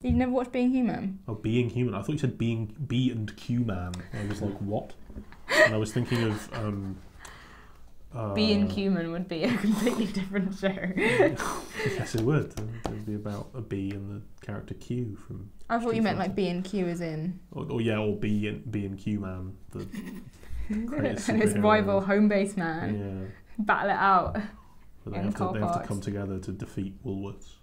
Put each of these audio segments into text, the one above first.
You've never watched Being Human? Oh, Being Human. I thought you said B and Q Man. I was like, what? And I was thinking of Being Human would be a completely different show. Yes, it would. It would be about a bee and the character Q from. I thought you meant like B and Q as in. Or B and Q Man, the greatest and his superhero. rival home base man. Yeah. Battle it out. But they have to come together to defeat Woolworths.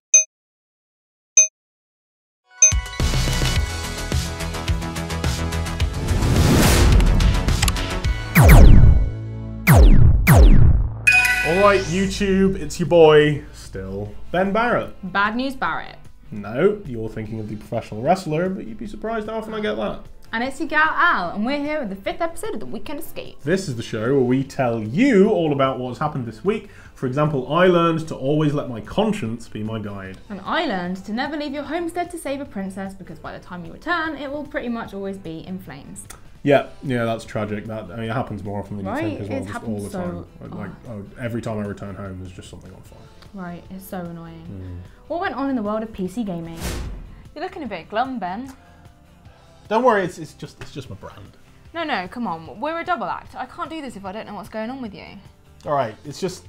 Alright, YouTube, it's your boy, still, Ben Barrett. Bad News Barrett. No, you're thinking of the professional wrestler, but you'd be surprised how often I get that. And it's your gal Al, and we're here with the 5th episode of the Weekend Esc. This is the show where we tell you all about what's happened this week. For example, I learned to always let my conscience be my guide. And I learned to never leave your homestead to save a princess, because by the time you return, it will pretty much always be in flames. Yeah, that's tragic. It happens more often than you think as well, It just all the so, time. Every time I return home, there's just something on fire. Right, it's so annoying. What went on in the world of PC gaming? You're looking a bit glum, Ben. Don't worry, it's just my brand. No, come on. We're a double act. I can't do this if I don't know what's going on with you. All right, it's just,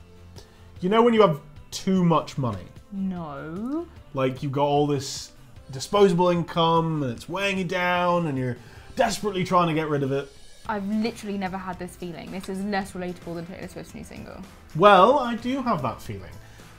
you know when you have too much money? No. Like you've got all this disposable income and it's weighing you down and you're desperately trying to get rid of it. I've literally never had this feeling. This is less relatable than Taylor Swift's new single. Well, I do have that feeling.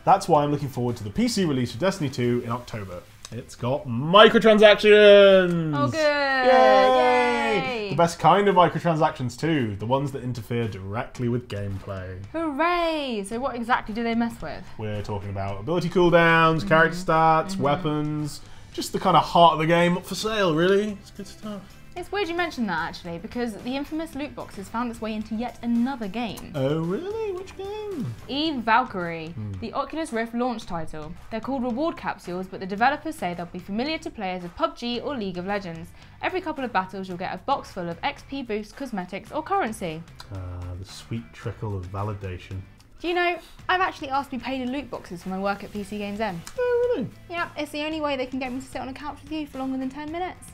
That's why I'm looking forward to the PC release of Destiny 2 in October. It's got microtransactions! Oh, good! Yay! The best kind of microtransactions too. The ones that interfere directly with gameplay. Hooray! So what exactly do they mess with? We're talking about ability cooldowns, character stats, weapons, just the kind of heart of the game up for sale, really. It's good stuff. It's weird you mentioned that, actually, because the infamous loot box has found its way into yet another game. Oh, really? Which game? Eve Valkyrie, the Oculus Rift launch title. They're called reward capsules, but the developers say they'll be familiar to players of PUBG or League of Legends. Every couple of battles, you'll get a box full of XP boost, cosmetics, or currency. The sweet trickle of validation. Do you know, I've actually asked to be paid in loot boxes for my work at PCGamesN. Oh, really? Yeah, it's the only way they can get me to sit on a couch with you for longer than 10 minutes.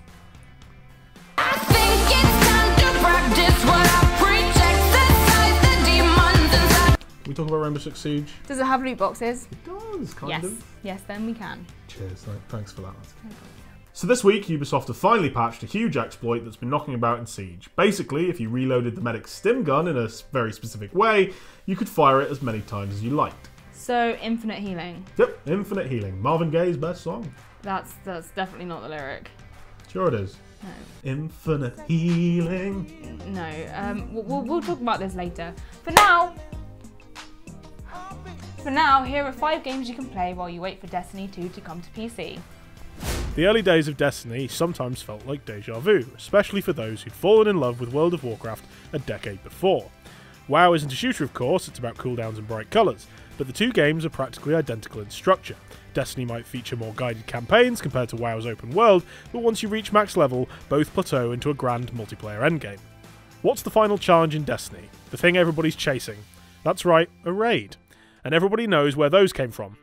I think it's time to practice what I preach, exercise the demons inside. Can we talk about Rainbow Six Siege? Does it have loot boxes? It does, kind of. Yes, then we can. Cheers, thanks for that. So this week, Ubisoft have finally patched a huge exploit that's been knocking about in Siege. Basically, if you reloaded the medic's stim gun in a very specific way, you could fire it as many times as you liked. So, infinite healing. Yep, infinite healing. Marvin Gaye's best song. That's definitely not the lyric. Sure it is. No. Infinite healing. No, we'll talk about this later. For now, here are 5 games you can play while you wait for Destiny 2 to come to PC. The early days of Destiny sometimes felt like deja vu, especially for those who'd fallen in love with World of Warcraft a decade before. WoW isn't a shooter, of course, it's about cooldowns and bright colours, but the two games are practically identical in structure. Destiny might feature more guided campaigns compared to WoW's open world, but once you reach max level, both plateau into a grand multiplayer endgame. What's the final challenge in Destiny? The thing everybody's chasing. That's right, a raid. And everybody knows where those came from.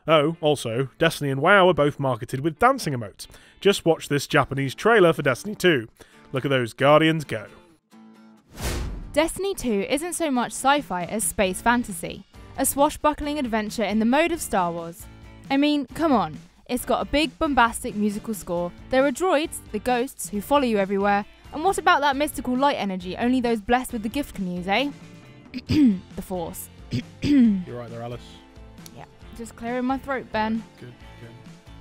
Oh, also, Destiny and WoW are both marketed with dancing emotes. Just watch this Japanese trailer for Destiny 2. Look at those Guardians go. Destiny 2 isn't so much sci-fi as space fantasy. A swashbuckling adventure in the mode of Star Wars. I mean, come on. It's got a big, bombastic musical score. There are droids, the ghosts, who follow you everywhere. And what about that mystical light energy only those blessed with the gift can use, eh? The Force. You're right there, Alice. Yeah, just clearing my throat, Ben. Good.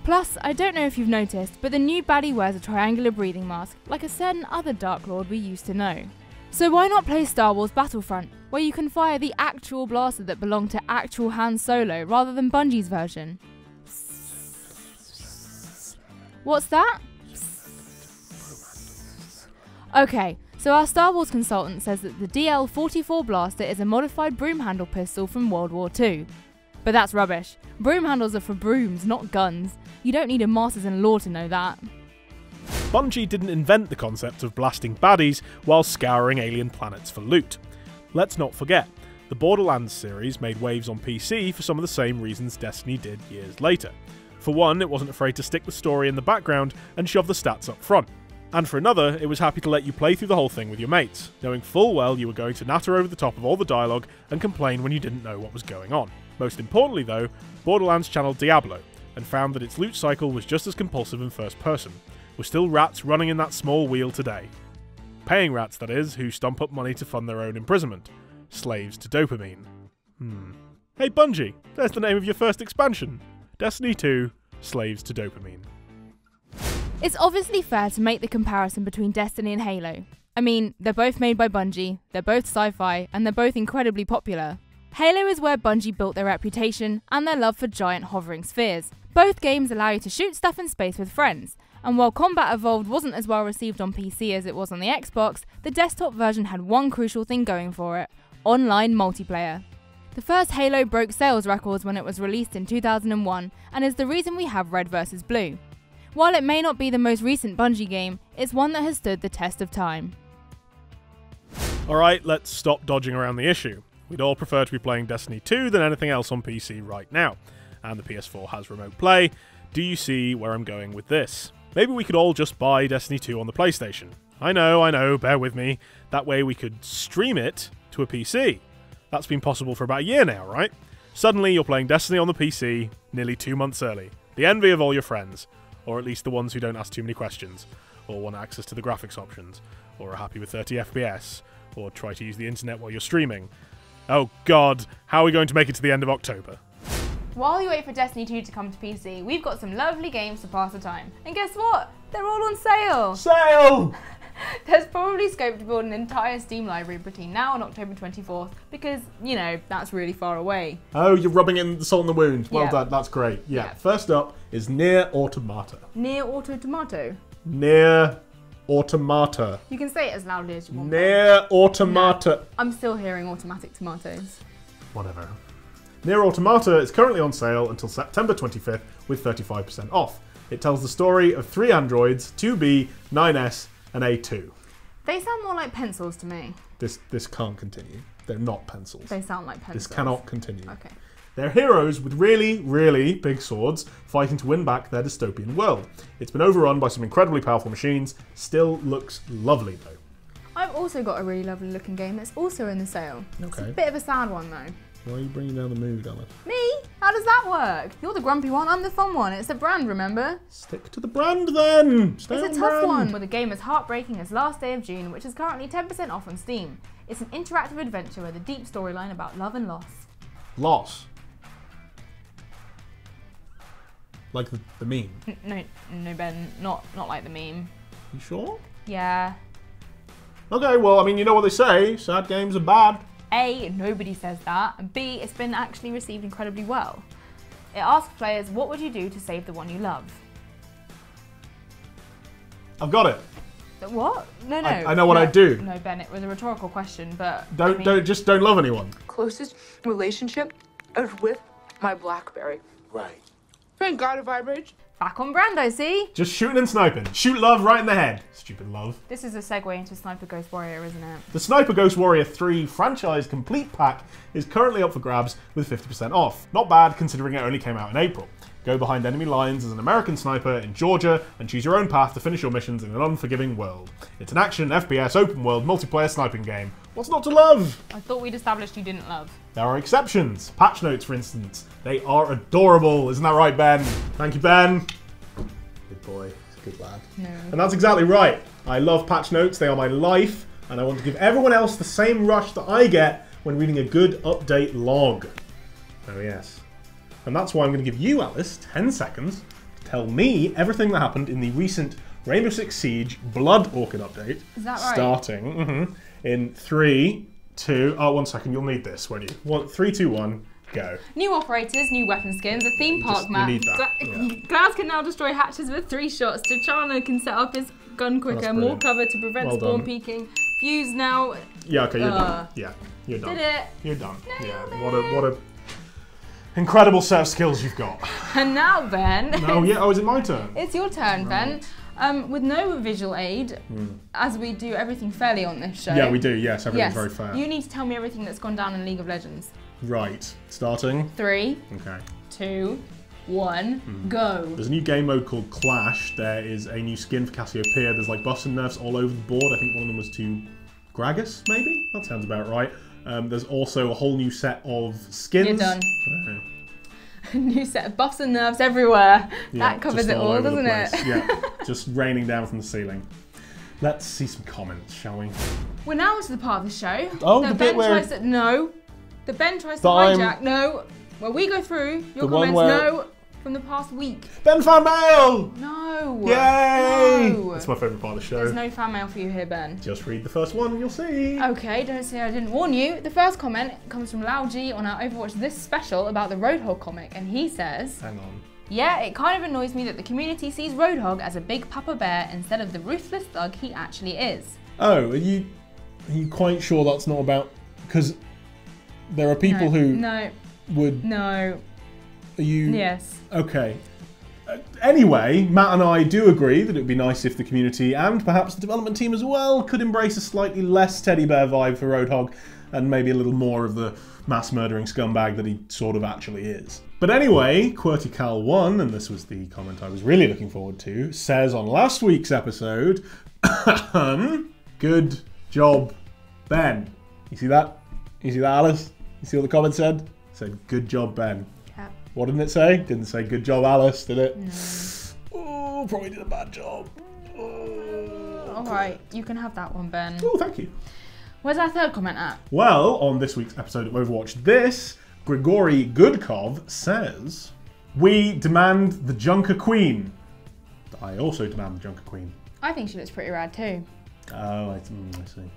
Plus, I don't know if you've noticed, but the new baddie wears a triangular breathing mask, like a certain other Dark Lord we used to know. So why not play Star Wars Battlefront, where you can fire the actual blaster that belonged to actual Han Solo rather than Bungie's version? What's that? Okay, so our Star Wars consultant says that the DL-44 blaster is a modified broom handle pistol from World War II. But that's rubbish. Broom handles are for brooms, not guns. You don't need a master's in law to know that. Bungie didn't invent the concept of blasting baddies while scouring alien planets for loot. Let's not forget, the Borderlands series made waves on PC for some of the same reasons Destiny did years later. For one, it wasn't afraid to stick the story in the background and shove the stats up front. And for another, it was happy to let you play through the whole thing with your mates, knowing full well you were going to natter over the top of all the dialogue and complain when you didn't know what was going on. Most importantly though, Borderlands channeled Diablo, and found that its loot cycle was just as compulsive in first person, with still rats running in that small wheel today. Paying rats, that is, who stomp up money to fund their own imprisonment. Slaves to dopamine. Hey Bungie, there's the name of your first expansion. Destiny 2, Slaves to Dopamine. It's obviously fair to make the comparison between Destiny and Halo. I mean, they're both made by Bungie, they're both sci-fi, and they're both incredibly popular. Halo is where Bungie built their reputation and their love for giant hovering spheres. Both games allow you to shoot stuff in space with friends, and while Combat Evolved wasn't as well received on PC as it was on the Xbox, the desktop version had one crucial thing going for it: online multiplayer. The first Halo broke sales records when it was released in 2001, and is the reason we have Red vs. Blue. While it may not be the most recent Bungie game, it's one that has stood the test of time. Alright, let's stop dodging around the issue. We'd all prefer to be playing Destiny 2 than anything else on PC right now, and the PS4 has remote play. Do you see where I'm going with this? Maybe we could all just buy Destiny 2 on the PlayStation. I know, bear with me. That way we could stream it to a PC. That's been possible for about a year now, right? Suddenly you're playing Destiny on the PC nearly 2 months early. The envy of all your friends. Or at least the ones who don't ask too many questions, or want access to the graphics options, or are happy with 30 FPS, or try to use the internet while you're streaming. Oh god, how are we going to make it to the end of October? While you wait for Destiny 2 to come to PC, we've got some lovely games to pass the time. And guess what? They're all on sale! Sale! There's probably scope to build an entire Steam library between now and October 24th, because, you know, that's really far away. Oh, you're rubbing in the salt in the wound. Well Yeah. done, that's great. Yeah. Yeah. First up is Nier Automata. Nier Automata. Nier Automata. You can say it as loudly as you want. Nier Automata. I'm still hearing automatic tomatoes. Whatever. Nier Automata is currently on sale until September 25th with 35% off. It tells the story of 3 androids, 2B, 9S, and A2. They sound more like pencils to me. This can't continue. They're not pencils. They sound like pencils. This cannot continue. Okay. They're heroes with really, really big swords fighting to win back their dystopian world. It's been overrun by some incredibly powerful machines. Still looks lovely though. I've also got a really lovely looking game that's also in the sale. It's a Okay. bit of a sad one though. Why are you bringing down the mood, Alice? Me? How does that work? You're the grumpy one, I'm the fun one. It's a brand, remember? Stick to the brand then! Stay It's on a tough brand. one with a game as heartbreaking as Last Day of June, which is currently 10% off on Steam. It's an interactive adventure with a deep storyline about love and loss. Loss. Like the meme. No, Ben, not like the meme. You sure? Yeah. Okay, well, I mean, you know what they say. Sad games are bad. A, nobody says that, and B, it's been actually received incredibly well. It asks players, what would you do to save the one you love? I've got it. What? No. I know what I'd do. No, Ben, it was a rhetorical question, but... Don't love anyone. Closest relationship is with my BlackBerry. Right. Thank God it vibrates. Back on brand, I see. Just shooting and sniping. Shoot love right in the head. Stupid love. This is a segue into Sniper Ghost Warrior, isn't it? The Sniper Ghost Warrior 3 franchise complete pack is currently up for grabs with 50% off. Not bad considering it only came out in April. Go behind enemy lines as an American sniper in Georgia and choose your own path to finish your missions in an unforgiving world. It's an action, FPS, open world, multiplayer sniping game. What's not to love? I thought we'd established you didn't love. There are exceptions. Patch notes, for instance. They are adorable. Isn't that right, Ben? Thank you, Ben. Good boy. Good lad. No. And that's exactly right. I love patch notes. They are my life. And I want to give everyone else the same rush that I get when reading a good update log. Oh, yes. And that's why I'm going to give you, Alice, 10 seconds to tell me everything that happened in the recent Rainbow Six Siege Blood Orchid update. Is that right? Starting in 3, 2... Oh, 1 second. You'll need this, won't you? 3, 2, 1, go. New operators, new weapon skins, a theme park you map. need that, yeah. Glaz can now destroy hatches with 3 shots. T'Challa can set up his gun quicker, That's more brilliant. cover to prevent Well spawn done. peeking. Fuse now. Yeah, okay, you're done. Yeah, you're done. Did it. You're done. Nailed Yeah, what a incredible set of skills you've got. And now, Ben. Oh yeah, is it my turn? It's your turn, Ben. With no visual aid, as we do everything fairly on this show. Yeah, we do. Yes, everything's Yes, very fair. you need to tell me everything that's gone down in League of Legends. Right, starting. 3, Okay. 2, 1, go. There's a new game mode called Clash. There is a new skin for Cassiopeia. There's like buffs and nerfs all over the board. I think one of them was to Gragas, maybe? That sounds about right. There's also a whole new set of skins. You're done. Oh. New set of buffs and nerfs everywhere. Yeah, That covers just it all, over the doesn't it? place. Yeah, just raining down from the ceiling. Let's see some comments, shall we? We're now to the part of the show. Oh, that the bit Ben where... tries to, no. The Ben tries to That I'm- hijack. No. Where we go through your The one comments. where- No. From the past week. Ben fan mail! No. Yay! No. That's my favourite part of the show. There's no fan mail for you here, Ben. Just read the first one and you'll see. Okay, don't say I didn't warn you. The first comment comes from Lauji on our Overwatch This special about the Roadhog comic, and he says, Hang on. yeah, it kind of annoys me that the community sees Roadhog as a big papa bear instead of the ruthless thug he actually is. Oh, are you quite sure that's not about... Because there are people who No, would... no, Are you... yes. Okay. Anyway, Matt and I do agree that it would be nice if the community and perhaps the development team as well could embrace a slightly less teddy bear vibe for Roadhog and maybe a little more of the mass murdering scumbag that he sort of actually is. But anyway, QWERTYCAL1, and this was the comment I was really looking forward to, says on last week's episode, good job, Ben. You see that? You see that, Alice? You see what the comment said? It said, good job, Ben. Yeah. What didn't it say? Didn't say good job, Alice, did it? No. Oh, probably did a bad job. Oh, Alright, you can have that one, Ben. oh, thank you. Where's our third comment at? Well, on this week's episode of Overwatch This, Grigory Goodkov says, we demand the Junker Queen. I also demand the Junker Queen. I think she looks pretty rad too. Oh, I see.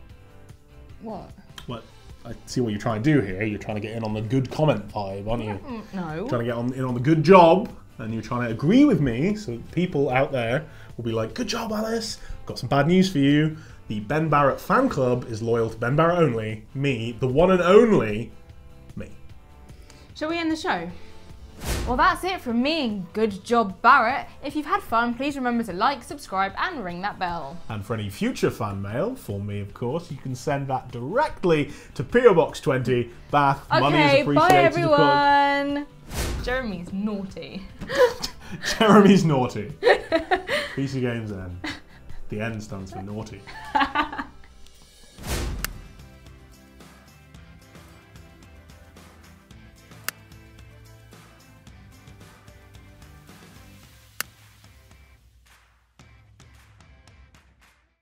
What? Well, I see what you're trying to do here. You're trying to get in on the good comment vibe, aren't you? No. Trying to get in on the good job, and you're trying to agree with me, so people out there will be like, good job, Alice. Got some bad news for you. The Ben Barrett fan club is loyal to Ben Barrett only. Me, the one and only me. Shall we end the show? Well, that's it from me and good job, Barrett. If you've had fun, please remember to like, subscribe, and ring that bell. And for any future fan mail, for me of course, you can send that directly to PO Box 20, Bath. Money is Okay, appreciated. bye everyone. Jeremy's naughty. Jeremy's naughty. PCGamesN. The N stands for naughty.